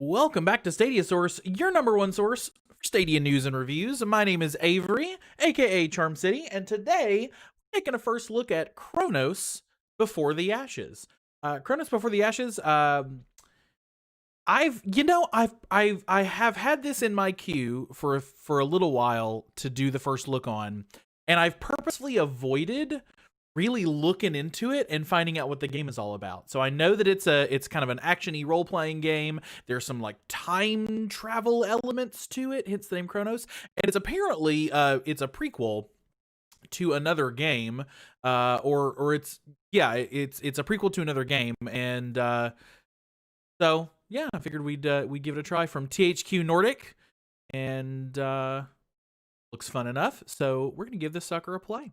Welcome back to Stadia Source, your number one source for Stadia news and reviews. My name is Avery, aka CharmCity, and today we're taking a first look at Chronos Before the Ashes. Chronos Before the Ashes. I have had this in my queue for a little while to do the first look on, and I've purposely avoided really looking into it and finding out what the game is all about. So I know that it's kind of an action-y role-playing game. There's some like time travel elements to it, hence the name Chronos. And it's apparently it's a prequel to another game, or it's a prequel to another game. And so yeah, I figured we'd give it a try from THQ Nordic, and looks fun enough. So we're gonna give this sucker a play.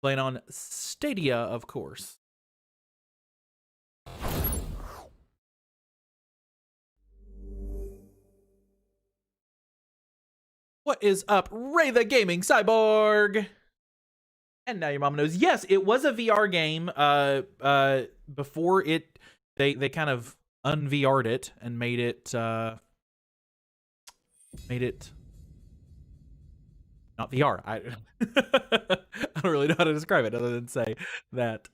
Playing on Stadia, of course. What is up, Ray the Gaming Cyborg? And now your mama knows. Yes, it was a VR game. Before it, they kind of un-VR'd it and made it not VR. I don't really know how to describe it other than say that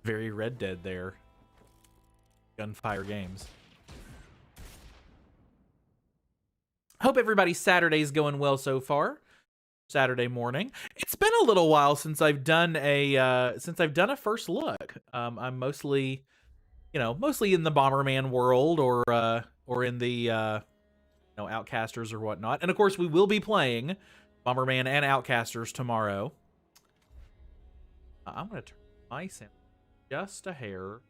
very Red Dead there. Gunfire Games. Hope everybody's Saturday's going well so far. Saturday morning. It's been a little while since I've done a first look. I'm mostly in the Bomberman world, or in the Outcasters or whatnot. And of course, we will be playing Bomberman and Outcasters tomorrow. I'm gonna turn my sound just a hair.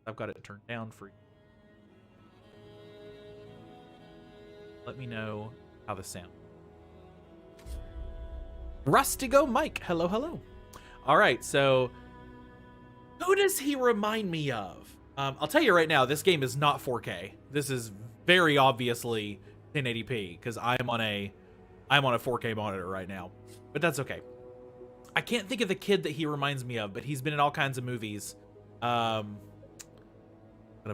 I've got it turned down for you. Let me know how this sounds. Rustigo Mike, hello, hello. All right, so who does he remind me of? I'll tell you right now, this game is not 4K. This is very obviously 1080p because I'm on a 4K monitor right now, but that's okay. I can't think of the kid that he reminds me of, but he's been in all kinds of movies. Gonna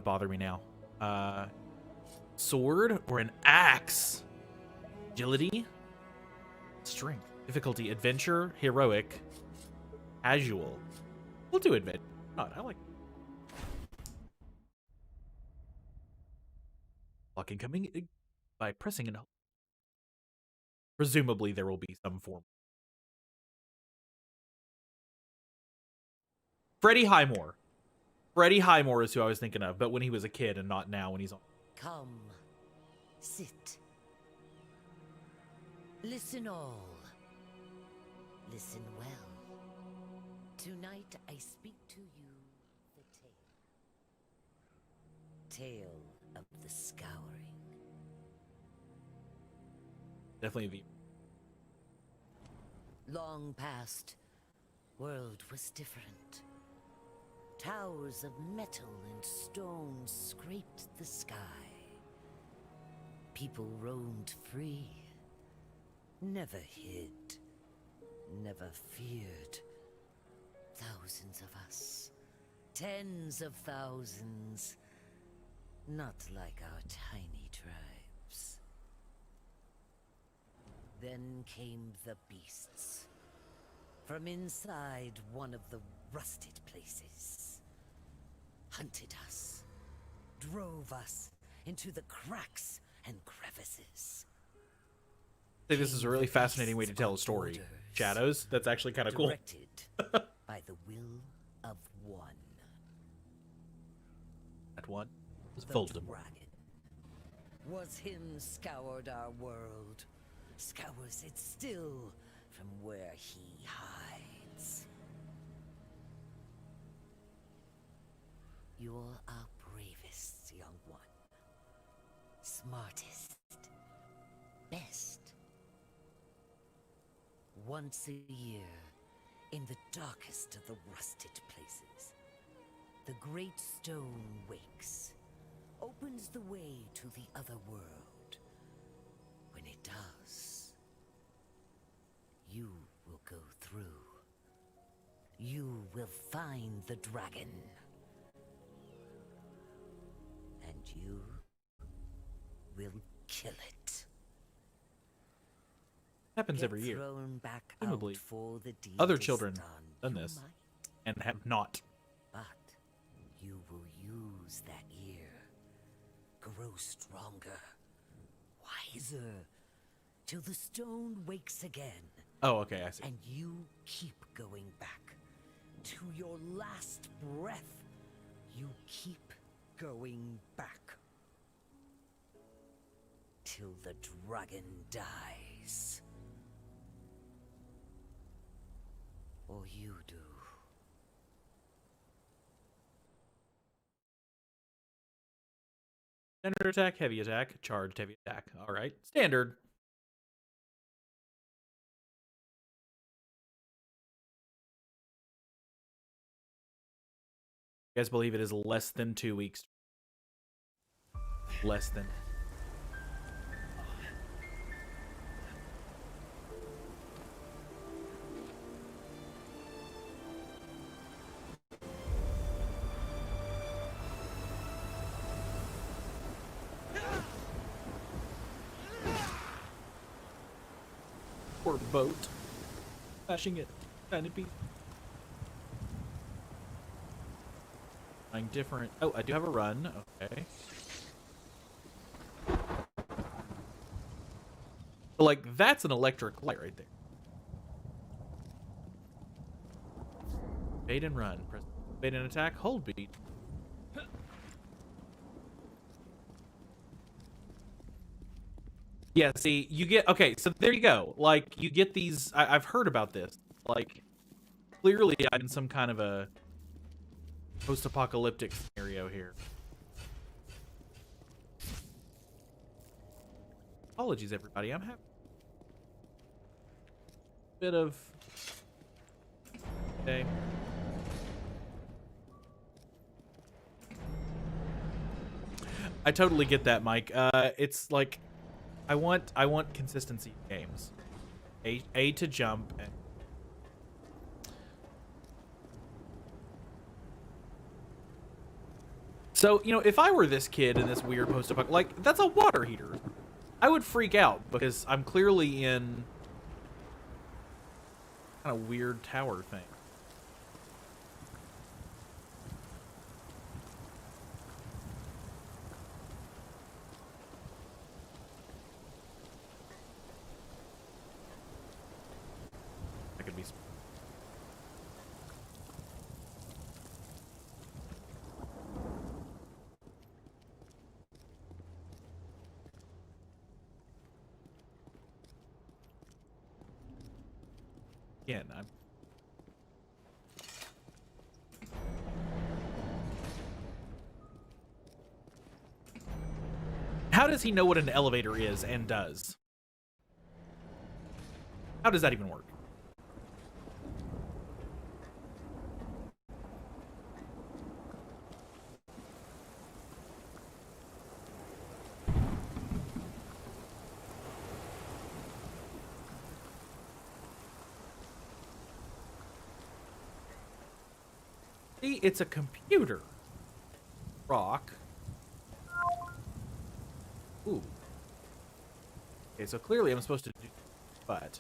bother me now. Sword or an axe? Agility? Strength. Difficulty. Adventure. Heroic. Casual. We'll do adventure. God, I like block incoming by pressing and presumably there will be some form. Freddie Highmore. Freddie Highmore is who I was thinking of, but when he was a kid and not now when he's on. Come, sit. Listen all. Listen well. Tonight I speak to you the tale of the scouring. Definitely V. Long past, world was different. Towers of metal and stone scraped the sky. People roamed free, never hid, never feared. Thousands of us, tens of thousands, not like our tiny tribes. Then came the beasts, from inside one of the rusted places. Hunted us, drove us into the cracks and crevices. I think this is a really fascinating way to tell a story. Shadows, that's actually kind of cool. Directed by the will of one. That one was The Voldemort. dragon was him scoured our world, scours it still from where he hides. You're our bravest, young one. Smartest. Best. Once a year, in the darkest of the rusted places, the great stone wakes, opens the way to the other world. When it does, you will go through. You will find the dragon. And you will kill it. Happens every year. Thrown back Presumably, out for the deed other is children done. done You this might, and have not. but you will use that year, grow stronger, wiser, till the stone wakes again. Oh, okay, I see. And you keep going back to your last breath. You keep going back till the dragon dies. Or you do. Standard attack, heavy attack, charged heavy attack. All right, standard. You guys believe it is less than 2 weeks? Less than. Poor boat. Smashing it. Tiny piece. Different. Oh, I do have a run. Okay. So, like, that's an electric light right there. Bait and run. Press bait and attack. Hold beat. Yeah, see, you get... Okay, so there you go. Like, you get these... I've heard about this. Like, clearly I'm in some kind of a post-apocalyptic scenario here. Apologies, everybody. I'm having a bit of... Okay. I totally get that, Mike. It's like... I want consistency in games. A to jump and... So, you know, if I were this kid in this weird post-apocalyptic, like, that's a water heater. I would freak out because I'm clearly in kind of weird tower thing. That could be... again. How does he know what an elevator is and does? How does that even work? See, it's a computer. Rock. Ooh. Okay, so clearly I'm supposed to do, but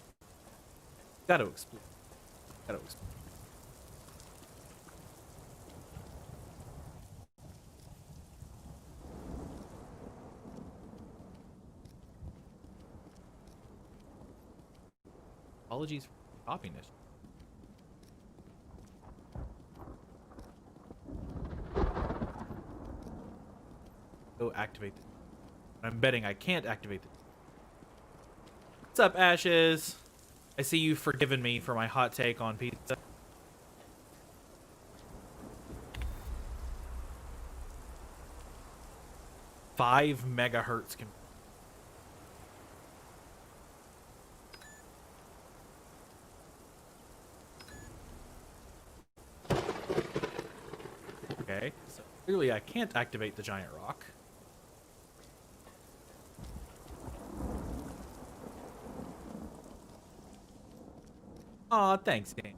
gotta explore. Gotta explore. Apologies for copying this. Go activate the. I'm betting I can't activate the. What's up, Ashes? I see you've forgiven me for my hot take on pizza. Five megahertz. Okay, so clearly I can't activate the giant rock. Aw, thanks, game.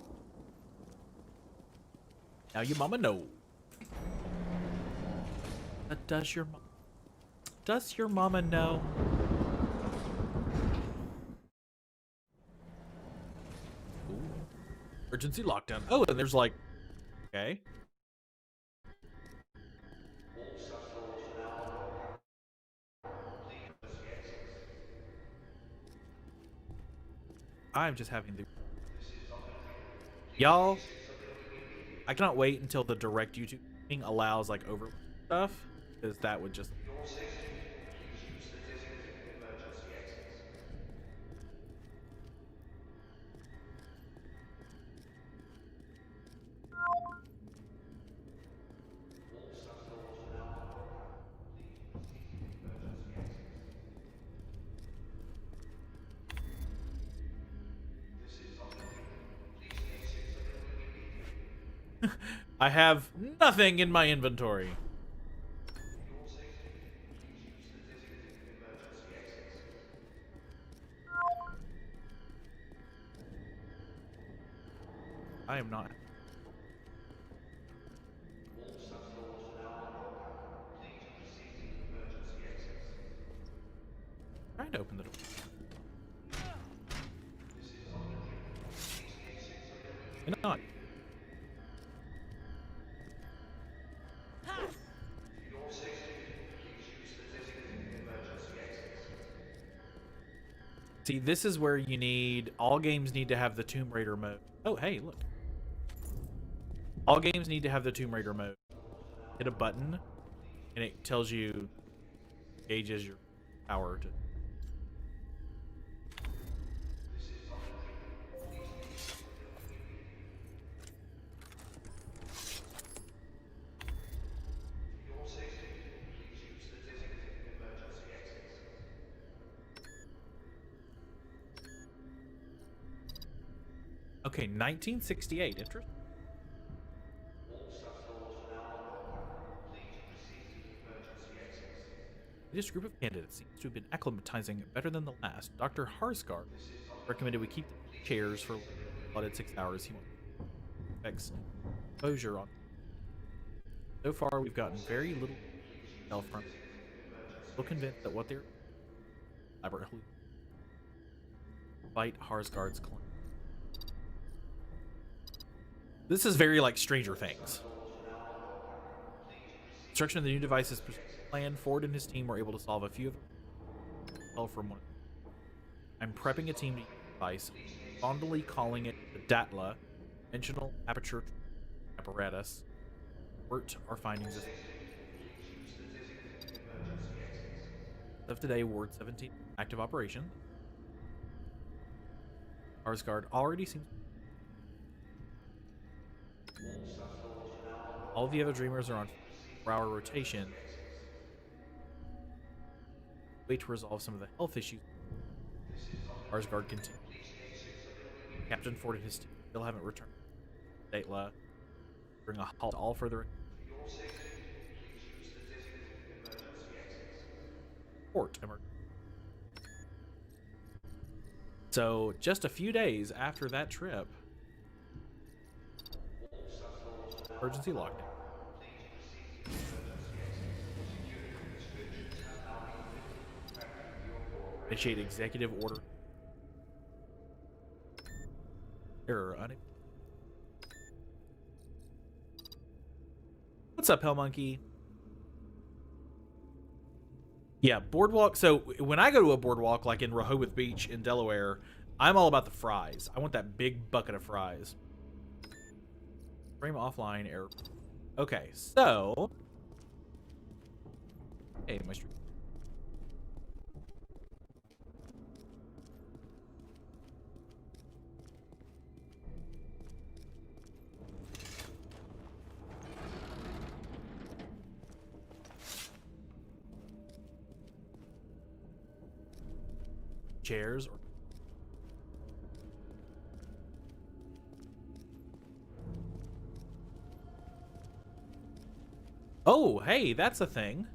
Now your mama know. But does your mama know? Ooh. Emergency lockdown. Oh, and there's like, okay. I'm just having the. Y'all, I cannot wait until the direct YouTube thing allows like over stuff, because that would just. For your safety, please use the designated emergency exits. All subdoors are now unlocked. Please proceed to the emergency exits. This is Dr. Green. Please exit the building immediately. I have nothing in my inventory. For your safety, please use the designated emergency exits. I am not. All subdoors are now unlocked. Please proceed to the emergency exits. Trying to open the door. This is Dr. Green. Please exit the building Why not? For your safety, please use the designated emergency exits. See, this is where you need. All games need to have the Tomb Raider mode. Oh, hey, look. All games need to have the Tomb Raider mode. Hit a button, and it tells you, gauges your power to. This is Dr. Green. Please exit the building immediately. For your safety, please use the designated emergency exits. Okay, 1968. Interesting. All subdoors are now unlocked. Please proceed to the emergency exits. This group of candidates seems to have been acclimatizing better than the last. Dr. Harsgard recommended we keep the chairs for allotted 6 hours. He wants exposure on. So far, we've gotten very little intel from. Still convinced that what they're elaborately fight Harsgard's claim. This is very like Stranger Things. Construction of the new device is planned. Ford and his team were able to solve a few of them. Well, from one. I'm prepping a team to use the device, fondly calling it the DATLA, Dimensional Aperture Apparatus. Wert our findings of today, Ward 17, active operation. Arsgard already seems All the other dreamers are on 4-hour rotation. Wait to resolve some of the health issues. Arsgard continues. Captain Ford and his team still haven't returned. Datla bring a halt to all further port emergency. So just a few days after that trip, emergency lockdown. Initiate executive order. Error. What's up, Hell Monkey? Yeah, boardwalk. So when I go to a boardwalk, like in Rehoboth Beach in Delaware, I'm all about the fries. I want that big bucket of fries. Frame offline error. Okay, so. Hey, my stream. Chairs or oh, hey, that's a thing.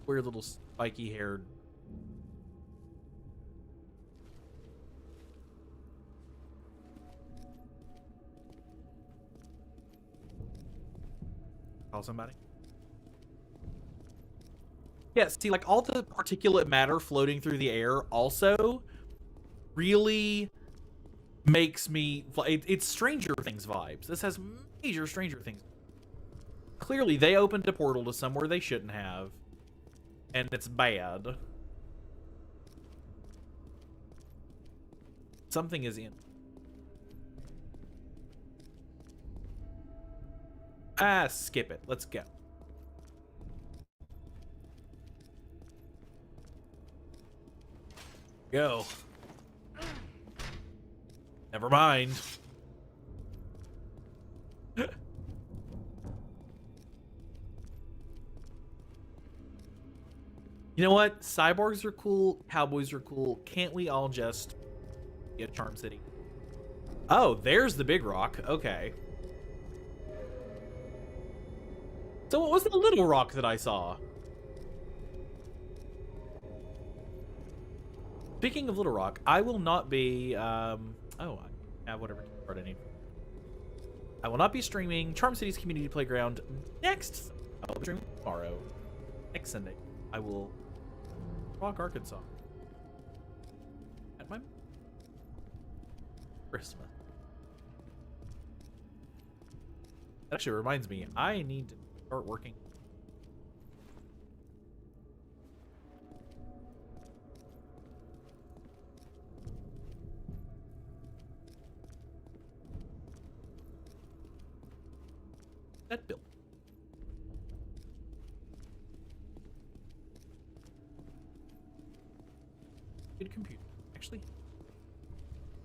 Weird little spiky haired. Call somebody. Yeah, see, like all the particulate matter floating through the air also really makes me. It's Stranger Things vibes. This has major Stranger Things. Clearly, they opened a portal to somewhere they shouldn't have, and it's bad. Something is in. Ah, skip it. Let's go. Go. Never mind. You know what? Cyborgs are cool. Cowboys are cool. Can't we all just get CharmCity? Oh, there's the big rock. Okay. So what was the little rock that I saw? Speaking of Little Rock, I will not be, oh, I have whatever card I need. I will not be streaming CharmCity's Community Playground next. I'll be streaming tomorrow. Next Sunday, I will walk Arkansas. At my Christmas. That actually reminds me, I need to start working. That build. Good computer, actually.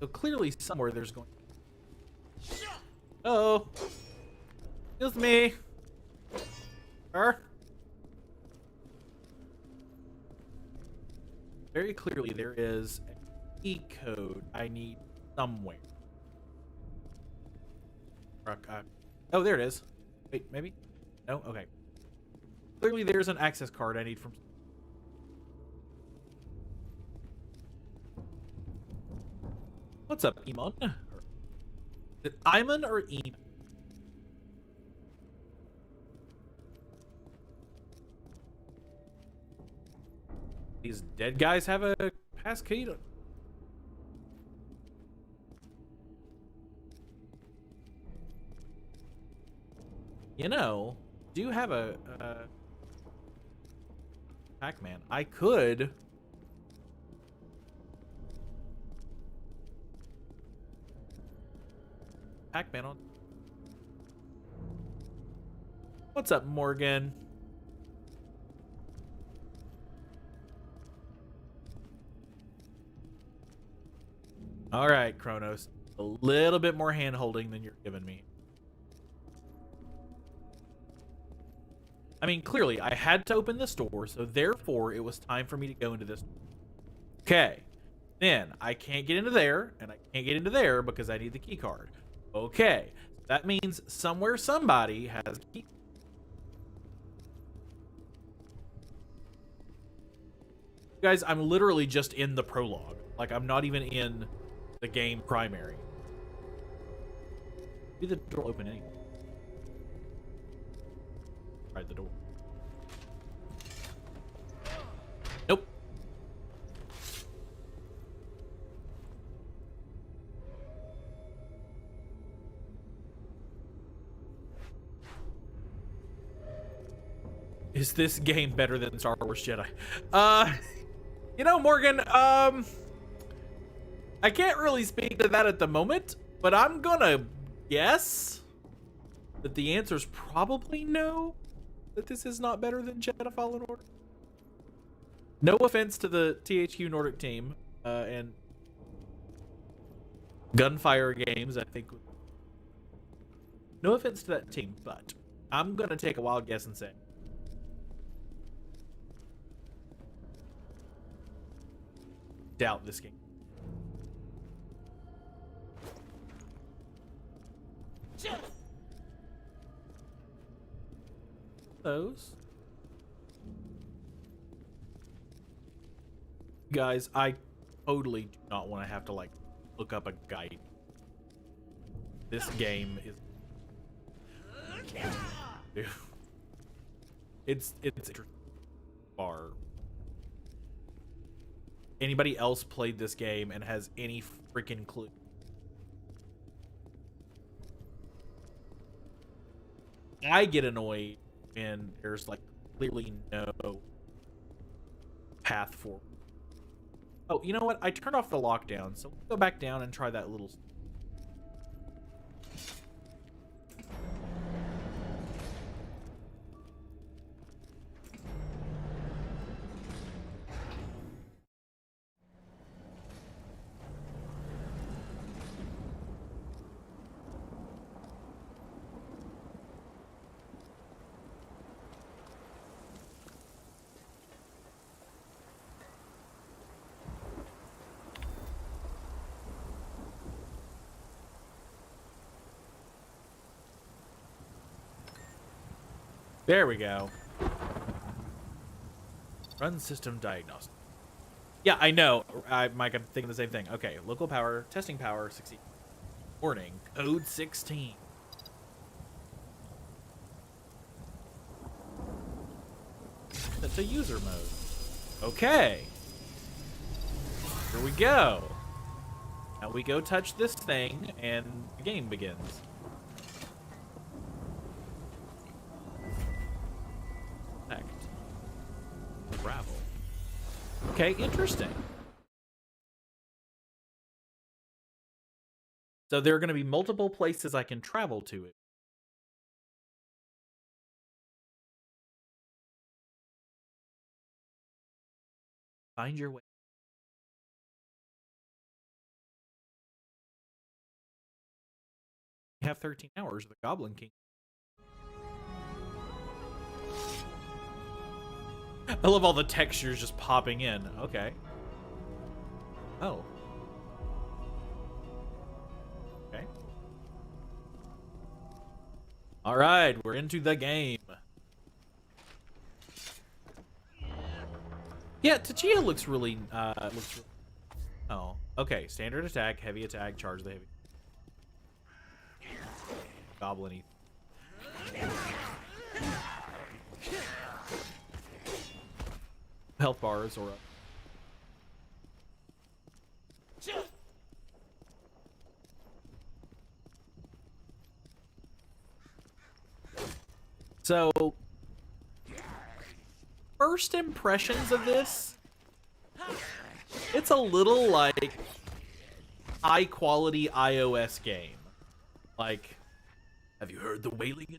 So clearly somewhere there's going. Oh, excuse me. Sir. Very clearly there is a key code I need somewhere. Oh, there it is. Wait, maybe? No? Okay. Clearly there's an access card I need from... What's up, Emon? Is it Imon or Emon? These dead guys have a passkey? You know, do have a Pac-Man. I could Pac-Man on. What's up, Morgan? All right, Chronos. A little bit more hand-holding than you're giving me. I mean, clearly, I had to open this door, so therefore it was time for me to go into this. Okay. Then I can't get into there, and I can't get into there because I need the key card. Okay. That means somewhere somebody has a key. Guys, I'm literally just in the prologue. Like, I'm not even in the game primary. Leave the door open anyway. Try the door. Nope. Is this game better than Star Wars Jedi? You know, Morgan, I can't really speak to that at the moment, but I'm gonna guess that the answer is probably no, that this is not better than Jedi Fallen Order. No offense to the THQ Nordic team, and Gunfire Games, I think. No offense to that team, but I'm gonna take a wild guess and say doubt this game. Those guys, I totally do not want to have to like look up a guide. This game is it's interesting. Far. Anybody else played this game and has any freaking clue? I get annoyed when there's like clearly no path forward. Oh, you know what? I turned off the lockdown, so we'll go back down and try that little. There we go. Run system diagnostic. Yeah, I know. Mike, I'm thinking the same thing. Okay, local power, testing power, 16. Warning, code 16. That's a user mode. Okay. Here we go. Now we go touch this thing, and the game begins. Travel. Okay, interesting. So there are going to be multiple places I can travel to it. Find your way. You have 13 hours, the Goblin King. I love all the textures just popping in. Okay. Oh. Okay. All right, we're into the game. Yeah, Tachia looks really, Oh, okay. Standard attack, heavy attack, charge the heavy. Goblin-y. Health bars or so first impressions of this, it's a little like high quality iOS game. Like, have you heard the wailing?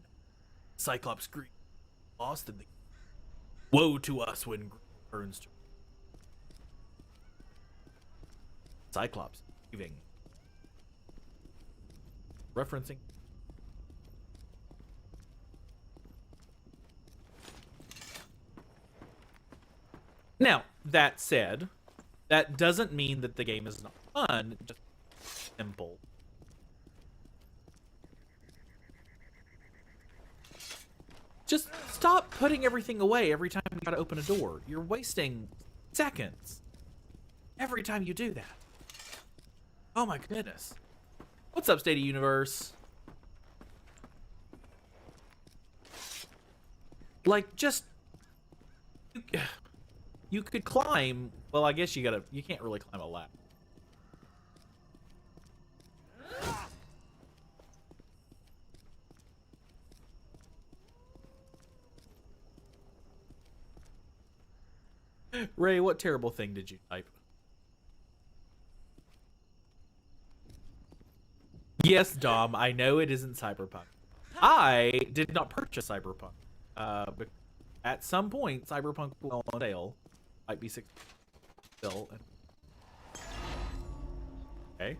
Cyclops scream, lost in the woe to us when turns to Cyclops leaving. Referencing that said, that doesn't mean that the game is not fun, just simple. Just stop putting everything away every time you try to open a door. You're wasting seconds every time you do that. Oh my goodness. What's up, Stadia Universe? Like, just... You could climb... Well, I guess you can't really climb a ladder. Ray, what terrible thing did you type? Yes, Dom, I know it isn't Cyberpunk. I did not purchase Cyberpunk. But at some point, Cyberpunk will go on sale. Might be $6 still. Okay.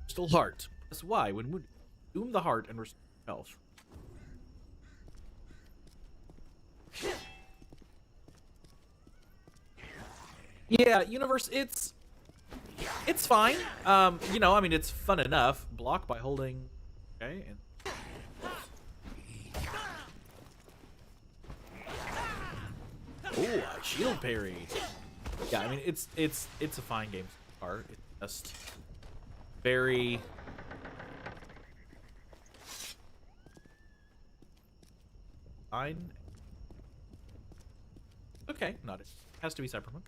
Crystal Heart. That's why when we doom the heart and restore health. Yeah, Universe, it's fine. You know, I mean, it's fun enough. Block by holding. Okay. And... Ooh, I shield parry. Yeah, I mean, it's a fine game so far. It's just very. Fine. Okay, not it. Has to be Cyberpunk.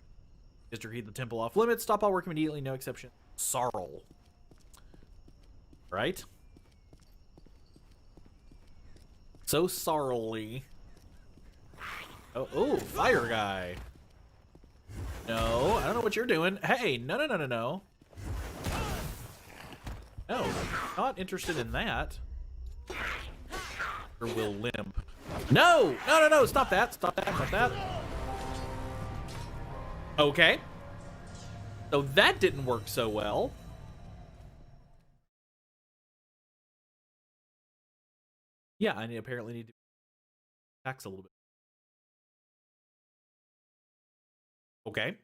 District Heat the Temple off limits. Stop all work immediately. No exception. Sorrel. Right? So sorrelly. Oh, fire guy. No, I don't know what you're doing. Hey, no. No, not interested in that. Or will limp. No, stop that. Okay. So that didn't work so well. Yeah, I apparently need to tax a little bit. Okay.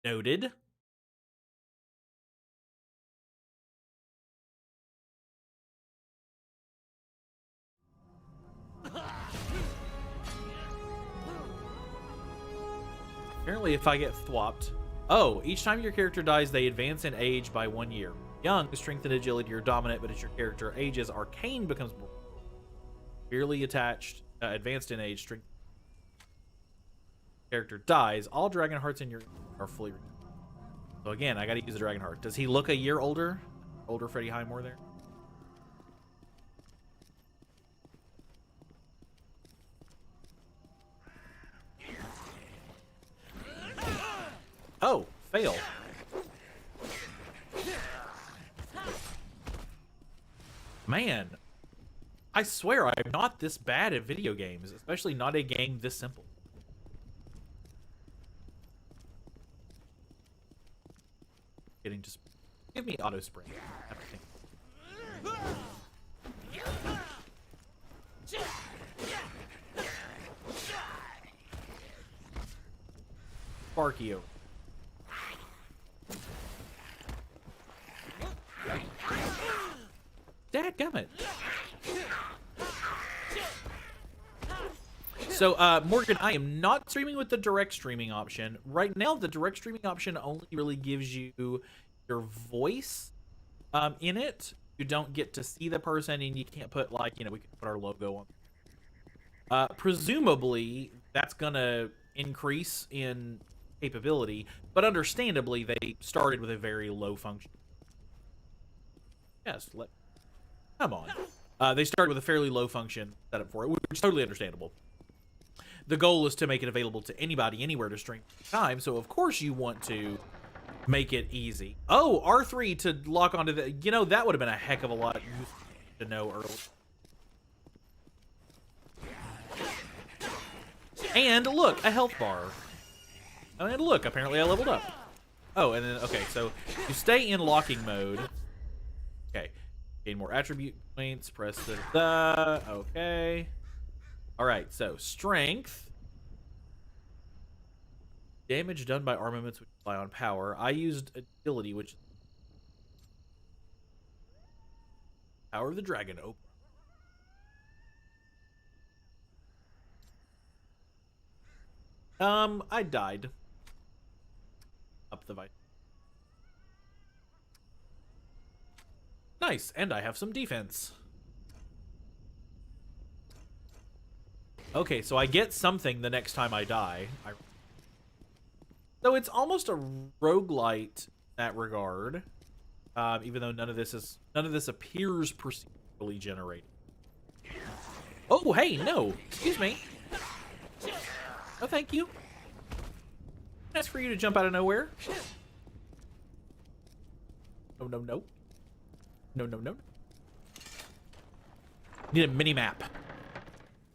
Noted. Apparently, if I get thwopped... Oh, each time your character dies, they advance in age by 1 year. Young, strength and agility are dominant, but as your character ages, arcane becomes more severely attached, advanced in age, strength. Character dies, all dragon hearts in your are fully. So again, I gotta use a dragon heart. Does he look a year older? Older Freddie Highmore there? Oh, fail. Man, I swear I'm not this bad at video games, especially not a game this simple. Getting just give me auto spray. Sparky over. Dadgummit. So, Morgan, I am not streaming with the direct streaming option. Right now, the direct streaming option only really gives you your voice in it. You don't get to see the person, and you can't put, like, you know, we can put our logo on. Presumably, that's going to increase in capability, but understandably, they started with a very low function. Yes, come on. They started with a fairly low function setup for it, which is totally understandable. The goal is to make it available to anybody, anywhere to stream time, so of course you want to make it easy. Oh, R3 to lock onto the... You know, that would have been a heck of a lot to know early. And look, a health bar. And look, apparently I leveled up. Oh, and then, okay, so you stay in locking mode. Okay. Gain more attribute points, press the... Okay. Alright, so strength. Damage done by armaments which rely on power. I used agility, which Power of the Dragon. I died. Up the vice. Nice, and I have some defense. Okay, so I get something the next time I die. So it's almost a roguelite in that regard. Even though none of this appears procedurally generated. Oh, hey, no. Excuse me. Oh, thank you. That's for you to jump out of nowhere. No, no, no. No, no, no. Need a mini map.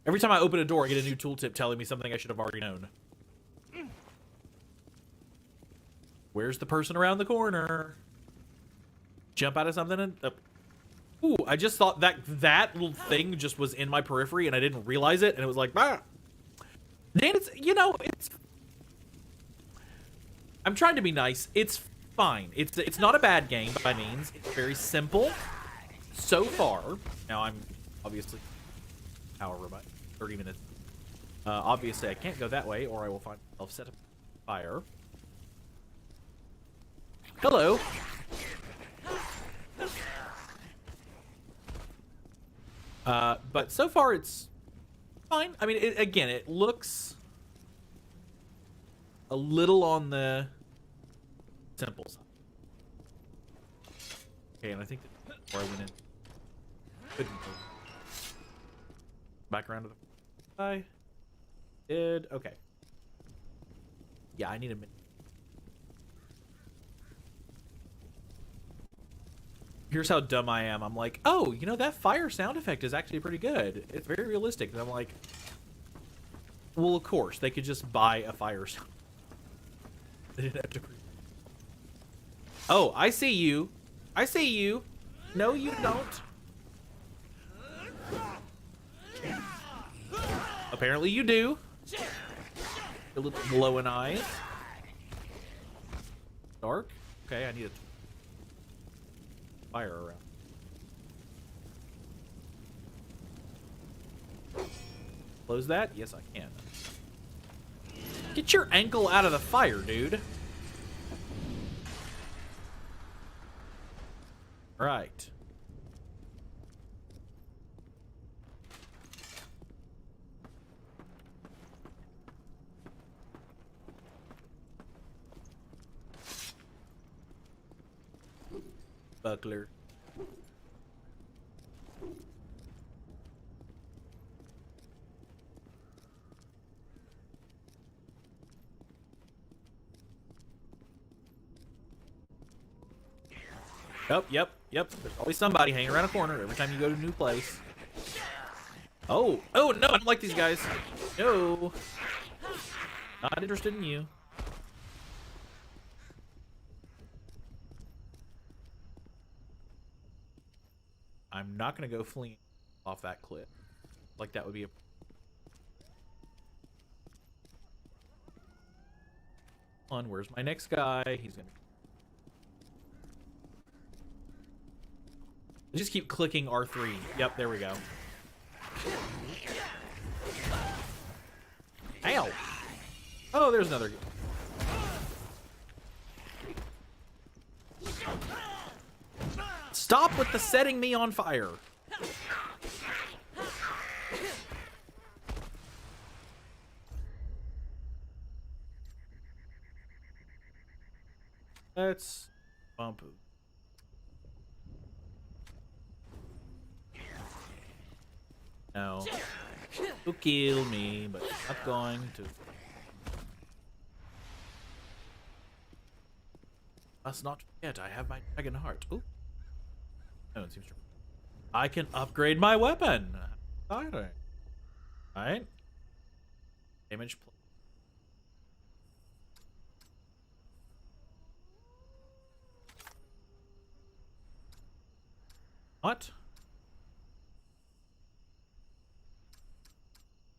Every time I open a door, I get a new tooltip telling me something I should have already known. Where's the person around the corner? Jump out of something and... Ooh, I just thought that little thing just was in my periphery and I didn't realize it, and it was like, ah. Dan, it's, you know, it's... I'm trying to be nice. It's fine. It's not a bad game by means. It's very simple so far. Now I'm obviously however about 30 minutes. Obviously I can't go that way or I will find myself set up fire. Hello. But so far it's fine. I mean, it looks a little on the simple side. Okay, and I think that before I went in, couldn't go back around to the. I did. Okay. Yeah, I need a minute. Here's how dumb I am. I'm like, oh, you know, that fire sound effect is actually pretty good. It's very realistic. And I'm like, well, of course, they could just buy a fire sound. They didn't have to. Oh, I see you. I see you. No, you don't. Apparently you do. A little glowing eyes. Dark. Okay, I need a fire around. Close that? Yes, I can. Get your ankle out of the fire, dude. Right. Buckler. Yep. There's always somebody hanging around a corner every time you go to a new place. Oh no, I don't like these guys. No. Not interested in you. I'm not gonna go fleeing off that cliff. Like that would be a... Where's my next guy? He's gonna... Just keep clicking R3. Yep, there we go. Ow! Oh, there's another... Stop with the setting me on fire. Let's bump. No. You'll kill me, but not going to. Must not forget, I have my dragon heart. Ooh. No, it seems true. I can upgrade my weapon. Exciting. Alright. Damage. What?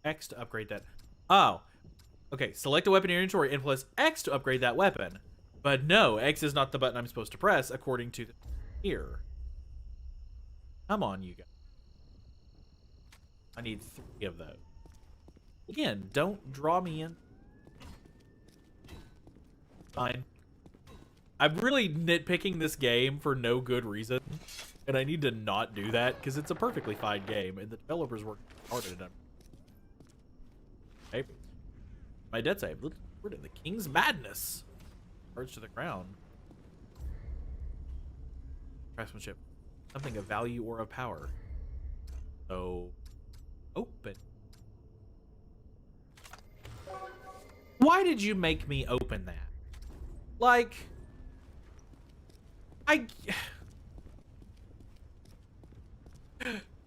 X to upgrade that. Oh. Okay, select a weapon in your inventory and press X to upgrade that weapon. But no, X is not the button I'm supposed to press, according to here. Come on, you guys. I need 3 of those. Again, don't draw me in. Fine. I'm really nitpicking this game for no good reason. And I need to not do that, because it's a perfectly fine game, and the developers work hard at it. Okay. My dead save. We're in the King's Madness. Urge to the crown. Craftsmanship. Something of value or of power. So, open. Why did you make me open that? Like,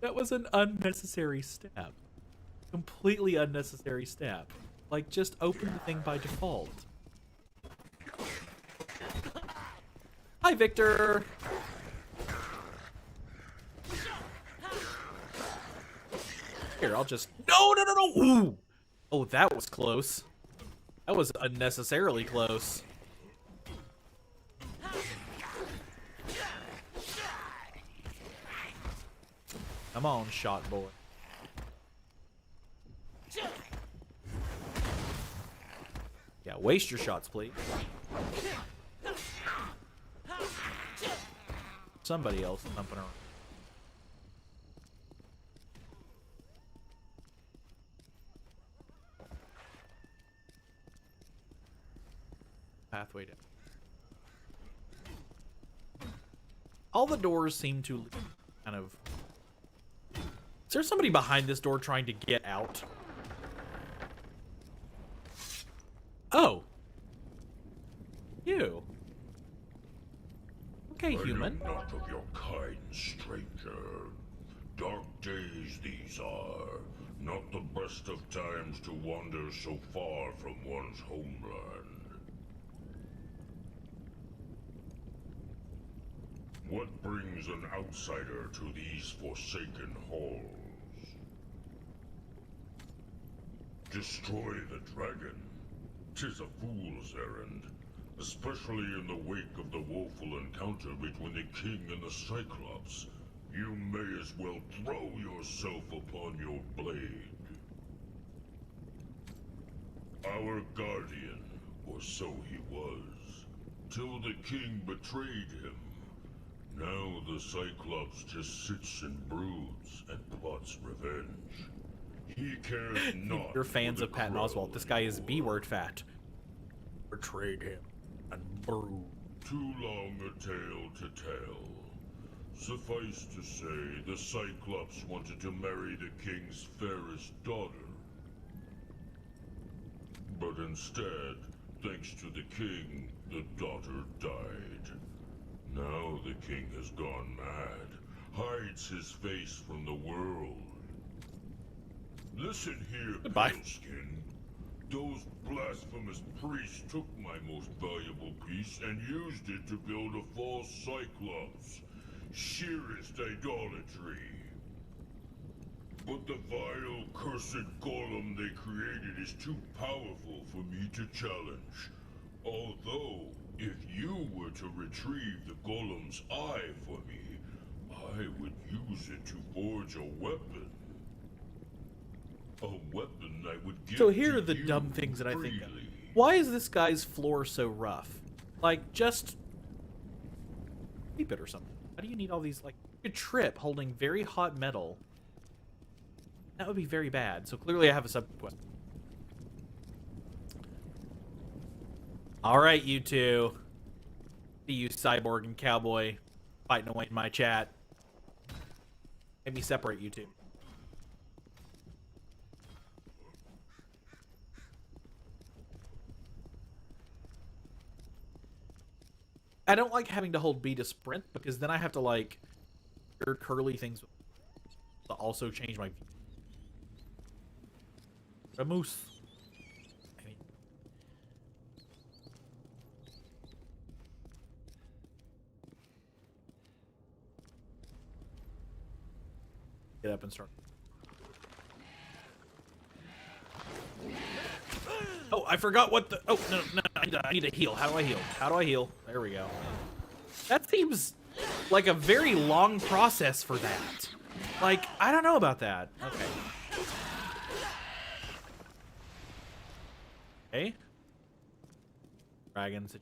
that was an unnecessary step. Completely unnecessary step. Like, just open the thing by default. Hi, Victor! Here, I'll just... No! Ooh! Oh, that was close. That was unnecessarily close. Come on, shot boy. Yeah, waste your shots, please. Somebody else thumping around. Pathway down. All the doors seem to kind of... Is there somebody behind this door trying to get out? Oh. You. Okay, human. I am not of your kind, stranger. Dark days these are. Not the best of times to wander so far from one's homeland. What brings an outsider to these forsaken halls? Destroy the dragon. 'Tis a fool's errand, especially in the wake of the woeful encounter between the king and the Cyclops. You may as well throw yourself upon your blade. Our guardian, or so he was, till the king betrayed him. Now the Cyclops just sits and broods and plots revenge. He cares not. You're fans of Patton Oswalt. This guy is B-word fat. Betrayed him and brood. Too long a tale to tell. Suffice to say, the Cyclops wanted to marry the king's fairest daughter. But instead, thanks to the king, the daughter died. Now the king has gone mad, hides his face from the world. Listen here, Paleskin. Those blasphemous priests took my most valuable piece and used it to build a false Cyclops. Sheerest idolatry. But the vile, cursed golem they created is too powerful for me to challenge. Although, if you were to retrieve the golem's eye for me, I would use it to forge a weapon. A weapon I would give So here are the to you dumb things that I think of. freely. Why is this guy's floor so rough? Like, just keep it or something. How do you need all these, like, a trip holding very hot metal? That would be very bad. So clearly I have a sub-quest. All right, you two. See you, Cyborg and Cowboy, fighting away in my chat. Let me separate you two. I don't like having to hold B to sprint, because then I have to, like, weird curly things to also change my view. A moose. Get up and start. Oh, I forgot what the... Oh, no, I need to heal. How do I heal? How do I heal? There we go. That seems like a very long process for that. Like, I don't know about that. Okay. Okay. Dragons.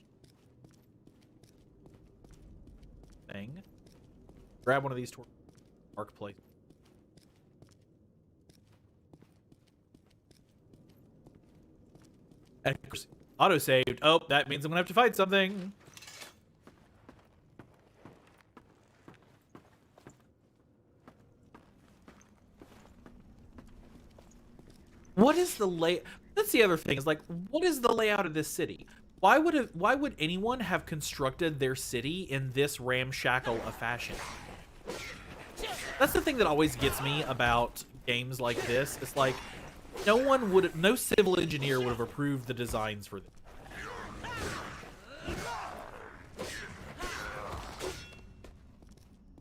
Thing. Grab one of these marketplace. Auto saved. Oh, that means I'm gonna have to fight something. What is the That's the other thing. Is like, what is the layout of this city? Why would anyone have constructed their city in this ramshackle a fashion? That's the thing that always gets me about games like this. It's like, no civil engineer would have approved the designs for this.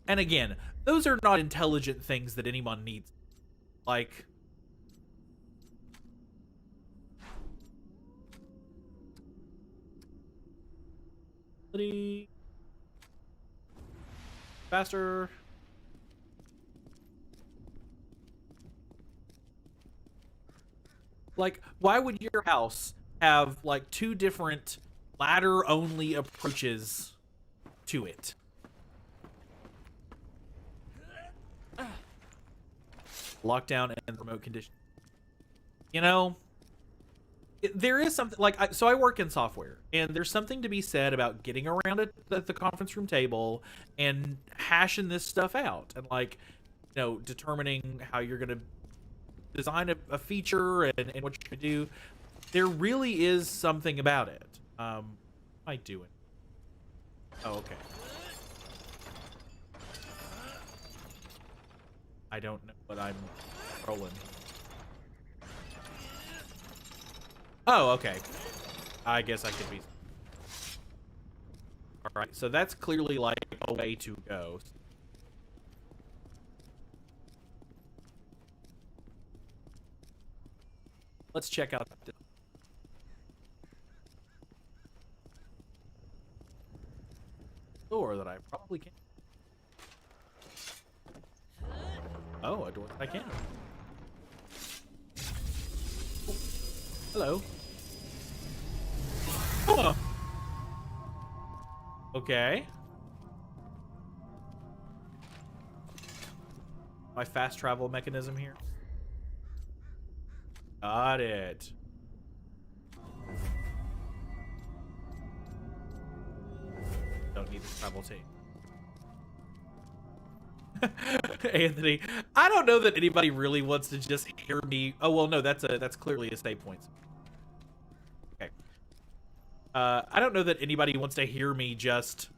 And again, those are not intelligent things that anyone needs. Like, faster. Like, why would your house have like two different ladder only approaches to it? Lockdown and remote condition. You know, there is something like, so I work in software, and there's something to be said about getting around at the conference room table and hashing this stuff out, and like, you know, determining how you're going to design a feature and what you can do. There really is something about it. What am I doing? Oh, okay. I don't know what I'm rolling. Oh, okay. I guess I could be. All right, so that's clearly like a way to go. Let's check out the door that I probably can't. Oh, a door that I can. Oh, hello. Oh. Okay. My fast travel mechanism here. Got it. Don't need the travel tape. Anthony, I don't know that anybody really wants to just hear me. Oh well, no, that's clearly a save points. Okay. I don't know that anybody wants to hear me just.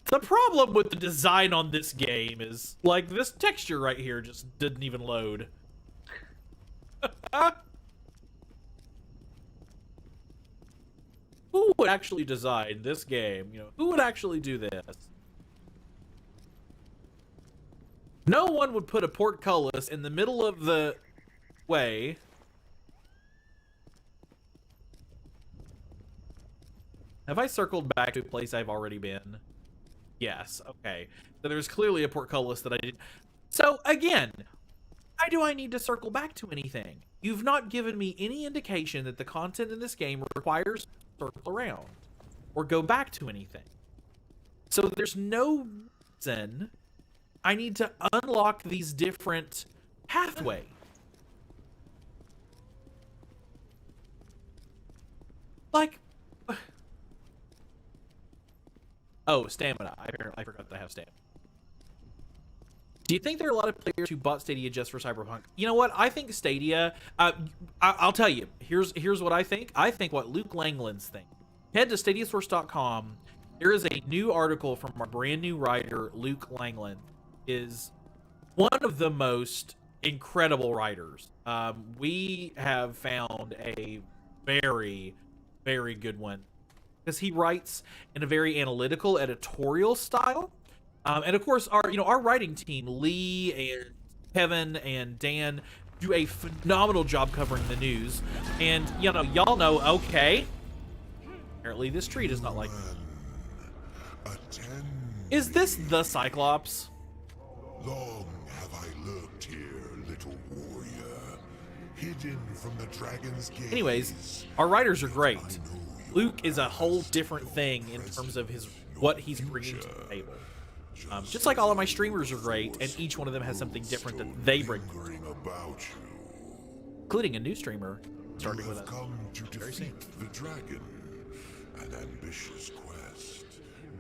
The problem with the design on this game is like this texture right here just didn't even load. Who would actually design this game? You know, who would actually do this? No one would put a portcullis in the middle of the way. Have I circled back to a place I've already been? Yes, okay. So there's clearly a portcullis that I didn't. So again, why do I need to circle back to anything? You've not given me any indication that the content in this game requires circle around or go back to anything. So there's no reason I need to unlock these different pathways. Like, oh, stamina. I forgot that I have stamina. Do you think there are a lot of players who bought Stadia just for Cyberpunk? You know what? I think Stadia. I'll tell you. Here's what I think. I think what Luke Langland's think. Head to StadiaSource.com. There is a new article from our brand new writer, Luke Langland. Is one of the most incredible writers. We have found a very, very good one because he writes in a very analytical, editorial style. And of course, our writing team, Lee and Kevin and Dan, do a phenomenal job covering the news. And, you know, y'all know, okay, apparently this tree does not like me. Is this the Cyclops? Long have I lurked here, little warrior, hidden from the dragon's gaze. Anyways, our writers are great. Luke is a whole different thing in terms of what he's bringing to the table. Just like all of my streamers are great, and each one of them has something different that they bring, About you. including a new streamer starting You with have us come to very soon. defeat the dragon. An ambitious quest,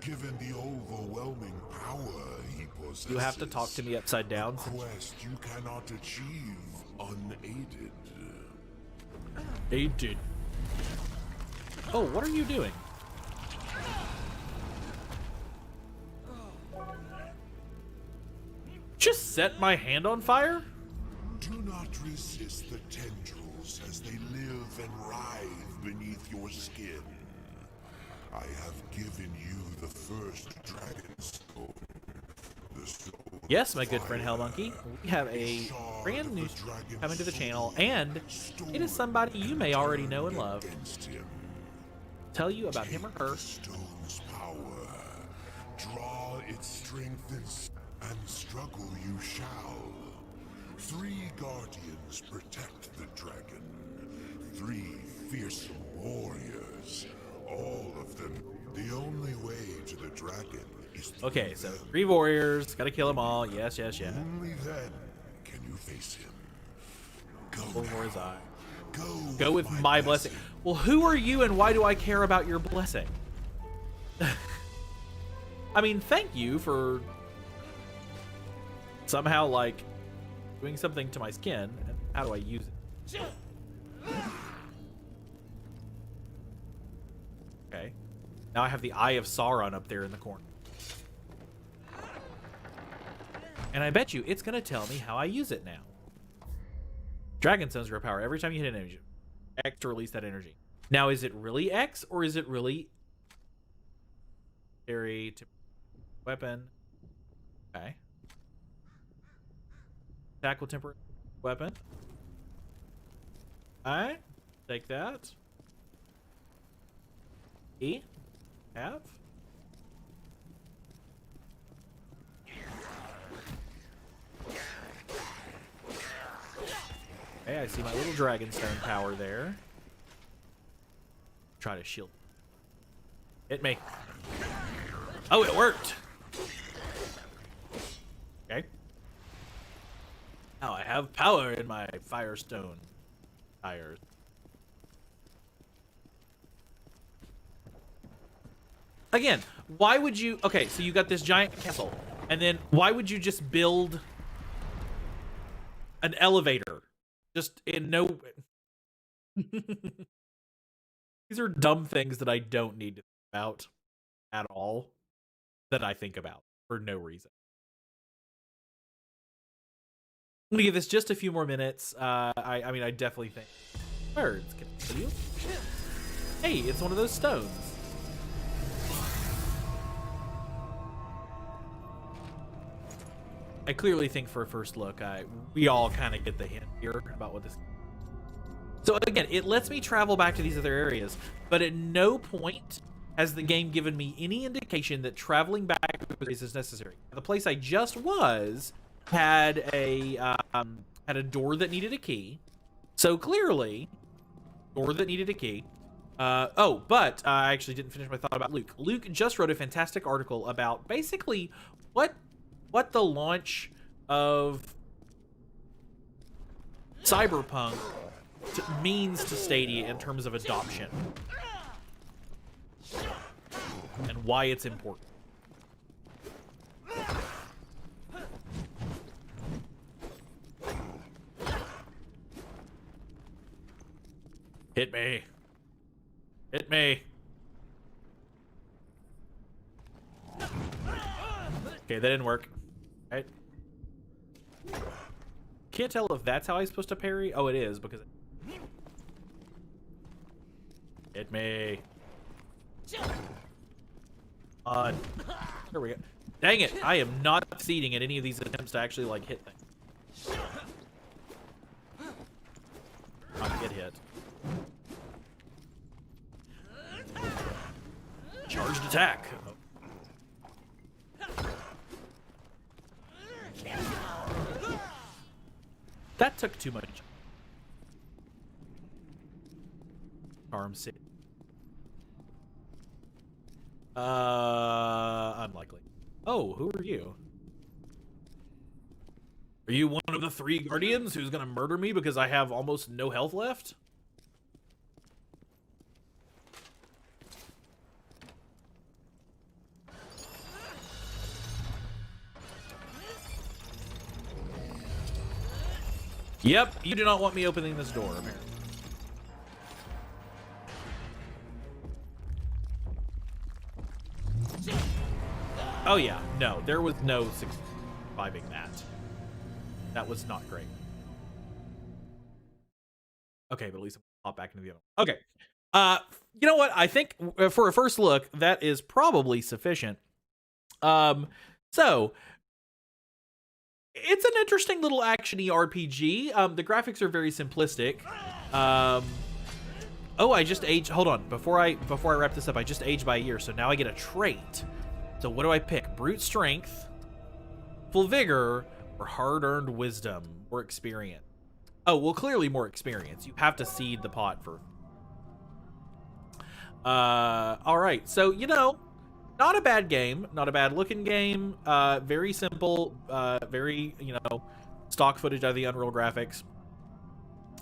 given the overwhelming power he possesses. You have to talk to me upside down. A quest you cannot achieve unaided. They did. Oh, what are you doing? Just set my hand on fire? Do not resist the tendrils as they live and writhe beneath your skin. I have given you the first dragon stone. The stone Yes, my good friend Hellmonkey. We have a brand new coming to the channel, and it is somebody you may already know and love. against him. Tell you about him or her. The stone's power. Draw its strength and struggle you shall. 3 guardians protect the dragon. 3 fearsome warriors. All of them. The only way to the dragon is through Okay, so them. 3 warriors, gotta kill them all. Yes, yes, yes. Only then can you face him. Go One more now. is I. Go With my blessing. Well, who are you and why do I care about your blessing? I mean, thank you for somehow, like, doing something to my skin. And how do I use it? Okay. Now I have the Eye of Sauron up there in the corner. And I bet you it's going to tell me how I use it now. Dragon Stones grow power every time you hit an energy. X to release that energy. Now, is it really X or is it really carry to weapon? Okay. Attack with temporary weapon. Alright. Take that. E. Have. Okay, I see my little Dragonstone power there. Try to shield. Hit me. Oh, it worked. Okay. Now I have power in my Firestone tires. Again, why would you... Okay, so you got this giant castle. And then why would you just build an elevator? Just in no... These are dumb things that I don't need to think about at all. That I think about for no reason. I'm gonna give this just a few more minutes. I mean, I definitely think... Birds, can I kill you? Hey, it's one of those stones. I clearly think for a first look, we all kind of get the hint here about what this... So again, it lets me travel back to these other areas, but at no point has the game given me any indication that traveling back is necessary. The place I just was had a door that needed a key, so clearly, door that needed a key. But I actually didn't finish my thought about Luke. Luke just wrote a fantastic article about basically what the launch of Cyberpunk means to Stadia in terms of adoption and why it's important. Hit me. Hit me. Okay, that didn't work. Right. Can't tell if that's how I'm supposed to parry. Oh, it is, because... Hit me. On. There we go. Dang it, I am not succeeding at any of these attempts to actually, like, hit things. hit. Charged attack. That took too much. CharmCity. Unlikely. Oh, who are you? Are you one of the 3 guardians who's gonna murder me because I have almost no health left? Yep, you do not want me opening this door, apparently. Oh yeah, no, there was no surviving that. That was not great. Okay, but at least I'll pop back into the other one. Okay. You know what? I think for a first look, that is probably sufficient. So it's an interesting little action-y RPG. The graphics are very simplistic. Oh, I just aged. Hold on, before I wrap this up, I just aged by a year, so now I get a trait. So what do I pick? Brute strength, full vigor, or hard-earned wisdom or experience? Oh, well, clearly more experience. You have to seed the pot for. All right. So, you know, not a bad game, not a bad looking game. Very simple, very, you know, stock footage out of the Unreal graphics.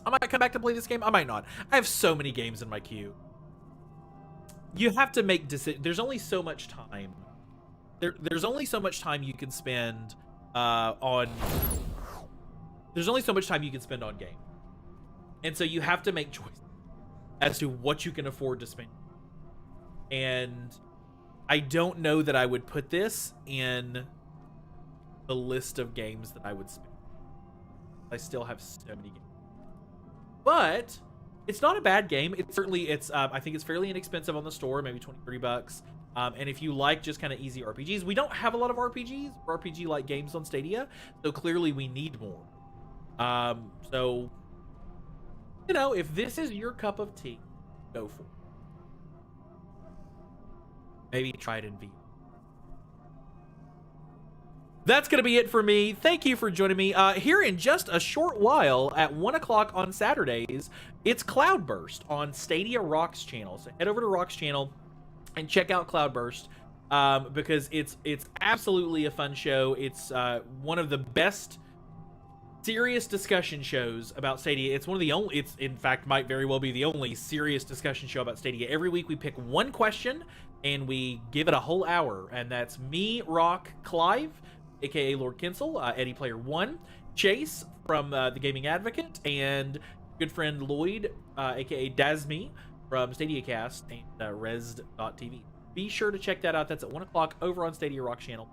I might come back to play this game. I might not. I have so many games in my queue. You have to make decisions. There's only so much time. There's only so much time you can spend on. There's only so much time you can spend on game, and so you have to make choices as to what you can afford to spend. And I don't know that I would put this in the list of games that I would spend. I still have so many games, but it's not a bad game. It's certainly I think it's fairly inexpensive on the store, maybe $20-$30. And if you like just kind of easy RPGs, we don't have a lot of RPGs, RPG-like games on Stadia, so clearly we need more. So, you know, if this is your cup of tea, go for it. Maybe try it in VR. That's going to be it for me. Thank you for joining me. Here in just a short while at 1 o'clock on Saturdays, it's Cloudburst on Stadia Rock's channel. So head over to Rock's channel and check out Cloudburst because it's absolutely a fun show. It's one of the best serious discussion shows about Stadia. It's one of the only, it's in fact might very well be the only serious discussion show about Stadia. Every week we pick one question and we give it a whole hour, and that's me, Rock, Clive, aka Lord Kinsel, Eddie Player 1, Chase from The Gaming Advocate, and good friend Lloyd, aka Dasme from StadiaCast and Res.tv. Be sure to check that out. That's at 1 o'clock over on Stadia Rock channel.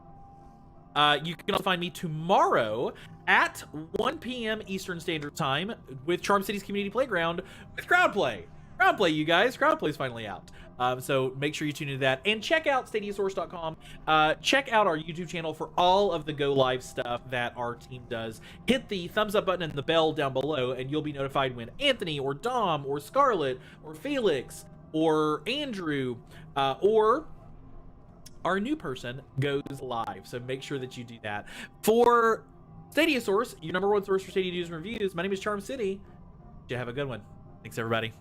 You can also find me tomorrow at 1 p.m. Eastern Standard Time with CharmCity's Community Playground with Crowdplay. Crowdplay, you guys. Crowdplay's finally out. So make sure you tune into that. And check out StadiaSource.com. Check out our YouTube channel for all of the Go Live stuff that our team does. Hit the thumbs up button and the bell down below, and you'll be notified when Anthony or Dom or Scarlett or Felix or Andrew or our new person goes live. So make sure that you do that. For Stadia Source, your #1 source for Stadia news and reviews, my name is CharmCity. You have a good one. Thanks, everybody.